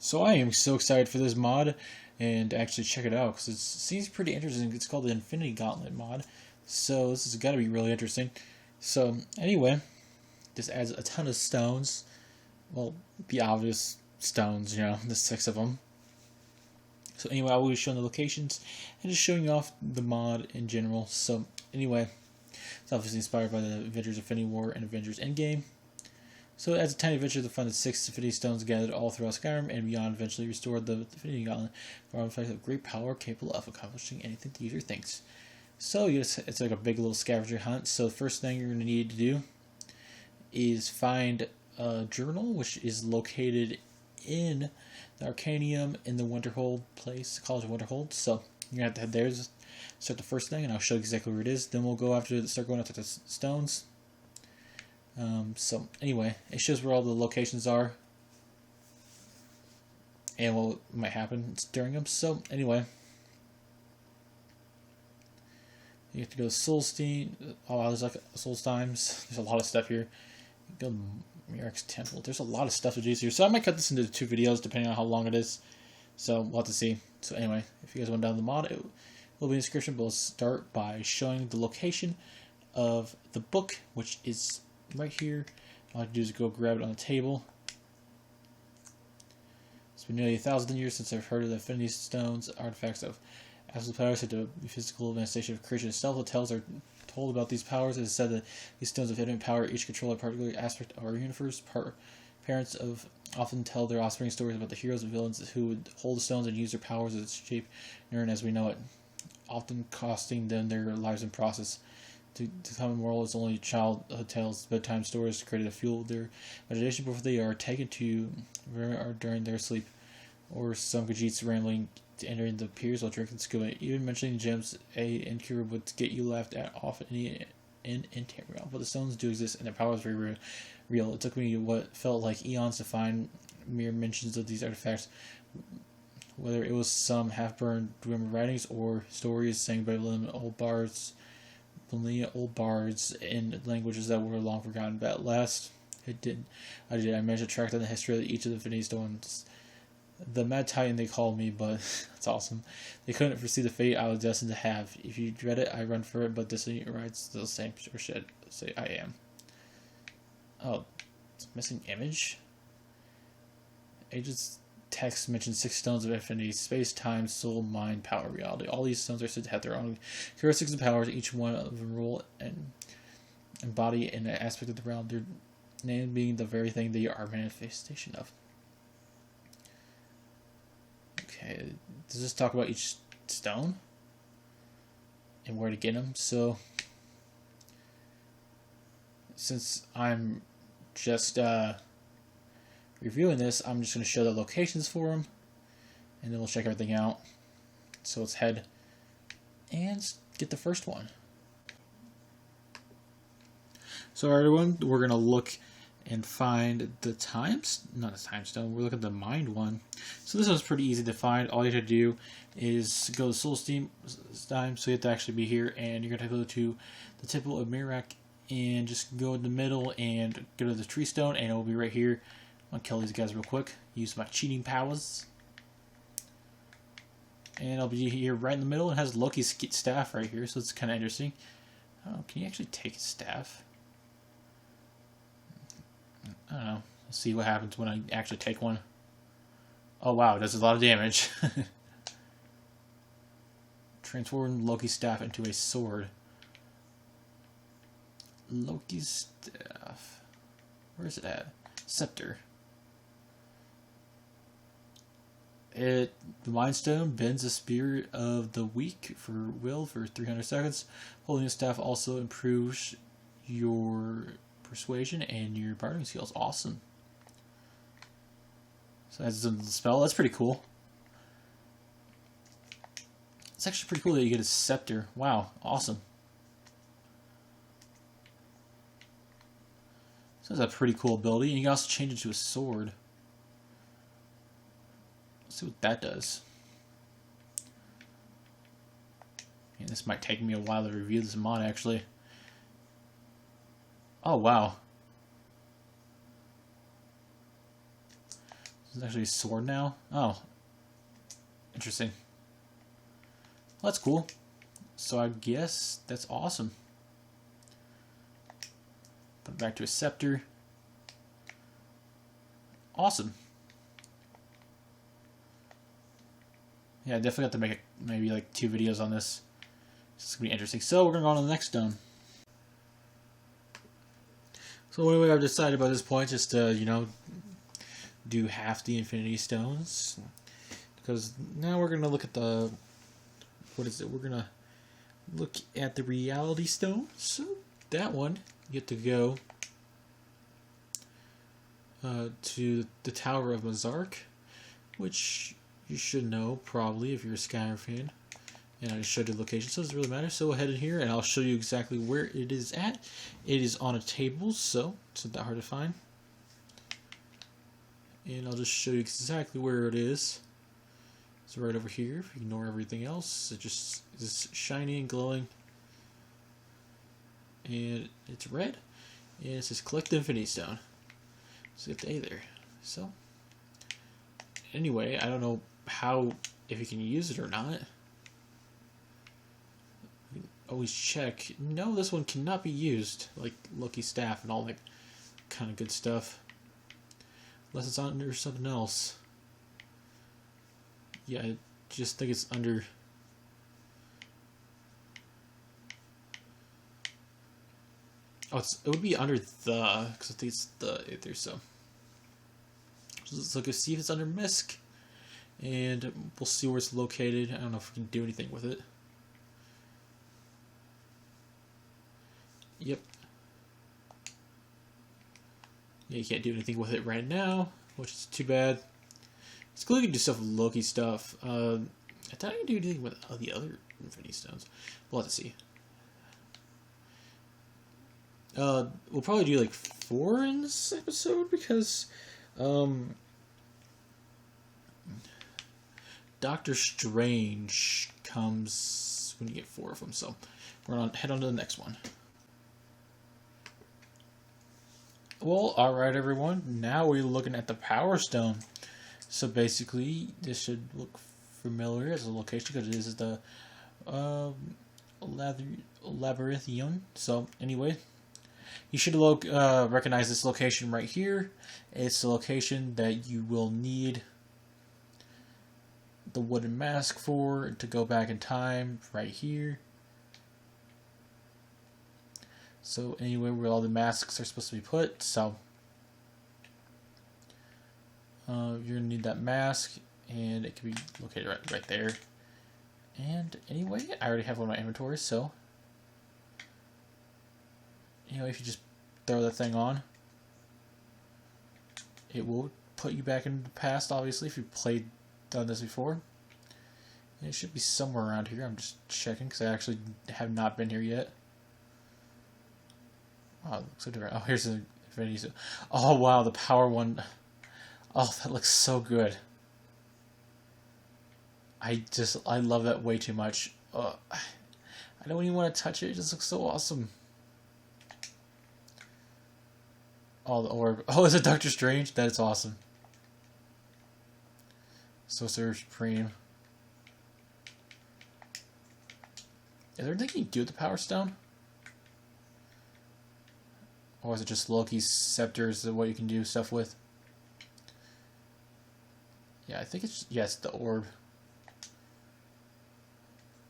So I am so excited for this mod and actually check it out because it seems pretty interesting. It's called the Infinity Gauntlet mod. So this has got to be really interesting. So anyway, this adds a ton of stones. Well, the obvious stones, the 6 of them. So anyway, I will be showing the locations and just showing off the mod in general. So anyway, it's obviously inspired by the Avengers Infinity War and Avengers Endgame. So it adds a tiny adventure to find the 6 Infinity Stones gathered all throughout Skyrim and beyond, eventually restore the Infinity Gauntlet for artifacts of great power capable of accomplishing anything the user thinks. So it's like a big little scavenger hunt. So the first thing you're going to need to do is find a journal, which is located in the Arcanium in the Winterhold place, College of Winterhold. So you're going to have to head there, start the first thing, and I'll show you exactly where it is. Then we'll start going after the stones. So anyway, it shows where all the locations are and what might happen during them. So anyway, you have to go to Solstein. Oh wow, there's like Solsteins. There's a lot of stuff here. Go to Merrick's Temple. There's a lot of stuff to do here. So I might cut this into 2 videos depending on how long it is. So we'll have to see. So anyway, if you guys want to download the mod, it will be in the description. But we'll start by showing the location of the book, which is right here. All I have to do is go grab it on the table. It's been nearly 1,000 years since I've heard of the Infinity Stones, artifacts of absolute powers such as the physical manifestation of creation itself. The tales are told about these powers. It is said that these stones of hidden power each control a particular aspect of our universe. Parents often tell their offspring stories about the heroes and villains who would hold the stones and use their powers as shape Nern as we know it, often costing them their lives in process. To common moral is only childhood tales, bedtime stories to create a fuel their imagination before they are taken to or during their sleep, or some Khajiits rambling to entering the piers while drinking scuba. Even mentioning gems and cure would get you laughed at off in Tamriel. But the stones do exist and their power is very real. It took me what felt like eons to find mere mentions of these artifacts, whether it was some half-burned Dwemer writings or stories sang by old bards in languages that were long forgotten. But at last, I managed to track down the history of each of the Infinity Stones. The Mad Titan they called me, but that's awesome. They couldn't foresee the fate I was destined to have. If you dread it, I run for it, but destiny rides the same shit. Say I am. Oh, it's missing image? Agent's text mentions 6 stones of infinity: space, time, soul, mind, power, reality. All these stones are said to have their own characteristics and powers, each one of them rule and embody an aspect of the realm, their name being the very thing they are manifestation of. Okay, does this talk about each stone and where to get them? So since I'm just reviewing this, I'm just going to show the locations for them, and then we'll check everything out. So let's head and get the first one. So everyone, we're going to look and find the not the time stone, we're looking at the mind one. So this one's pretty easy to find. All you have to do is go to Solstein, so you have to actually be here, and you're going to go to the Temple of Mirak, and just go in the middle and go to the tree stone, and it will be right here. I'm going to kill these guys real quick. Use my cheating powers. And I'll be here right in the middle. It has Loki's staff right here, so it's kind of interesting. Oh, can you actually take his staff? I don't know. Let's see what happens when I actually take one. Oh wow, it does a lot of damage. Transform Loki's staff into a sword. Loki's staff. Where is it at? Scepter. The Mind Stone bends the spirit of the weak for 300 seconds. Holding the staff also improves your persuasion and your bartering skills. Awesome. So that's the spell. That's pretty cool. It's actually pretty cool that you get a scepter. Wow, awesome. So that's a pretty cool ability, and you can also change it to a sword. Let's see what that does. And this might take me a while to review this mod, actually. Oh, wow. It's actually a sword now. Oh, interesting. Well, that's cool. So I guess that's awesome. Put it back to a scepter. Awesome. Yeah, I definitely have to make maybe like 2 videos on this. It's gonna be interesting. So we're gonna go on to the next stone. So anyway, I've decided by this point just to, you know, do half the Infinity Stones. Because now we're gonna look at the, what is it? We're gonna look at the Reality Stone. So that one, you get to go to the Tower of Mazark, which you should know probably if you're a Skyrim fan. And I just showed you the location, so it doesn't really matter. So we'll head in here and I'll show you exactly where it is at. It is on a table, so it's not that hard to find. And I'll just show you exactly where it is. It's right over here. If you ignore everything else, it just is shiny and glowing. And it's red. And it says collect the Infinity Stone. So you have the A there. So anyway, I don't know how, if you can use it or not. Always check. No, this one cannot be used. Like Loki's staff and all that kind of good stuff. Unless it's under something else. Yeah, I just think it's under. Oh, it would be under the, because I think it's the Aether, so. Let's look and see if it's under Misk. And we'll see where it's located. I don't know if we can do anything with it. Yep. Yeah, you can't do anything with it right now, which is too bad. It's cool you can do stuff with Loki stuff. I thought you could do anything with the other Infinity Stones. We'll have to see. We'll probably do like 4 in this episode because Doctor Strange comes when you get 4 of them. So we're gonna head on to the next one. Well, alright everyone, now we're looking at the Power Stone. So basically, this should look familiar as a location because it is the FafnirEtherion. So anyway, you should recognize this location right here. It's the location that you will need the wooden mask for to go back in time right here. So anyway, where all the masks are supposed to be put, so you're gonna need that mask, and it can be located right there. And anyway, I already have one in my inventory, so anyway, if you just throw that thing on, it will put you back in the past. Obviously, if you've done this before, and it should be somewhere around here. I'm just checking because I actually have not been here yet. Oh, it looks so different. Oh, here's the Infinity. Oh, wow, the power one. Oh, that looks so good. I love that way too much. I don't even want to touch it. It just looks so awesome. Oh, the orb. Oh, is it Doctor Strange? That is awesome. Sorcerer Supreme. Is there anything you can do with the Power Stone? Or is it just Loki's scepters what you can do stuff with? Yeah, I think it's, yes, the orb.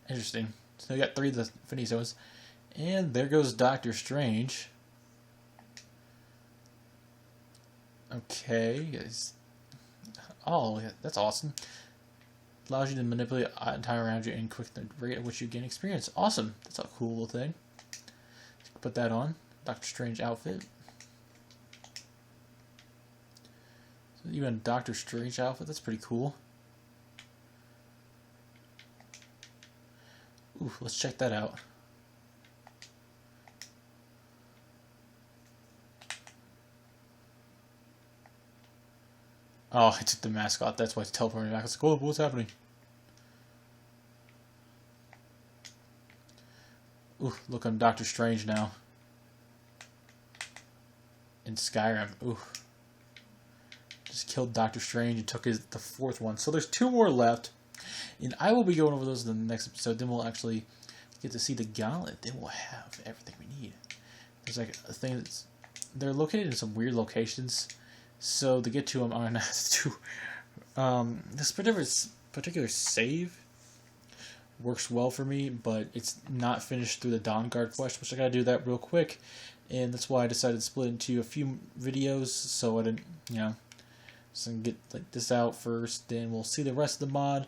Interesting. So we got 3 of the Infinity Stones. And there goes Doctor Strange. Okay. Oh, yeah, that's awesome. Allows you to manipulate time around you and quicken the rate at which you gain experience. Awesome. That's a cool little thing. Put that on. Doctor Strange outfit. So even a Doctor Strange outfit, that's pretty cool. Ooh, let's check that out. Oh, I took the mask off, that's why it's teleporting back. I was like, oh, what's happening? Ooh, look, I'm Doctor Strange now. In Skyrim. Ooh. just killed Doctor Strange and took the fourth one. So there's 2 more left, and I will be going over those in the next episode. Then we'll actually get to see the Gauntlet. Then we'll have everything we need. There's like a thing that's... They're located in some weird locations, so to get to them, I'm going to have to... this particular save works well for me, but it's not finished through the Dawn Guard quest, which I gotta do that real quick, and that's why I decided to split into a few videos, so I didn't, so I can get like this out first, then we'll see the rest of the mod,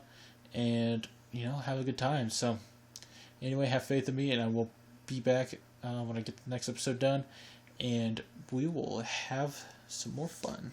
and, have a good time. So, anyway, have faith in me, and I will be back when I get the next episode done, and we will have some more fun.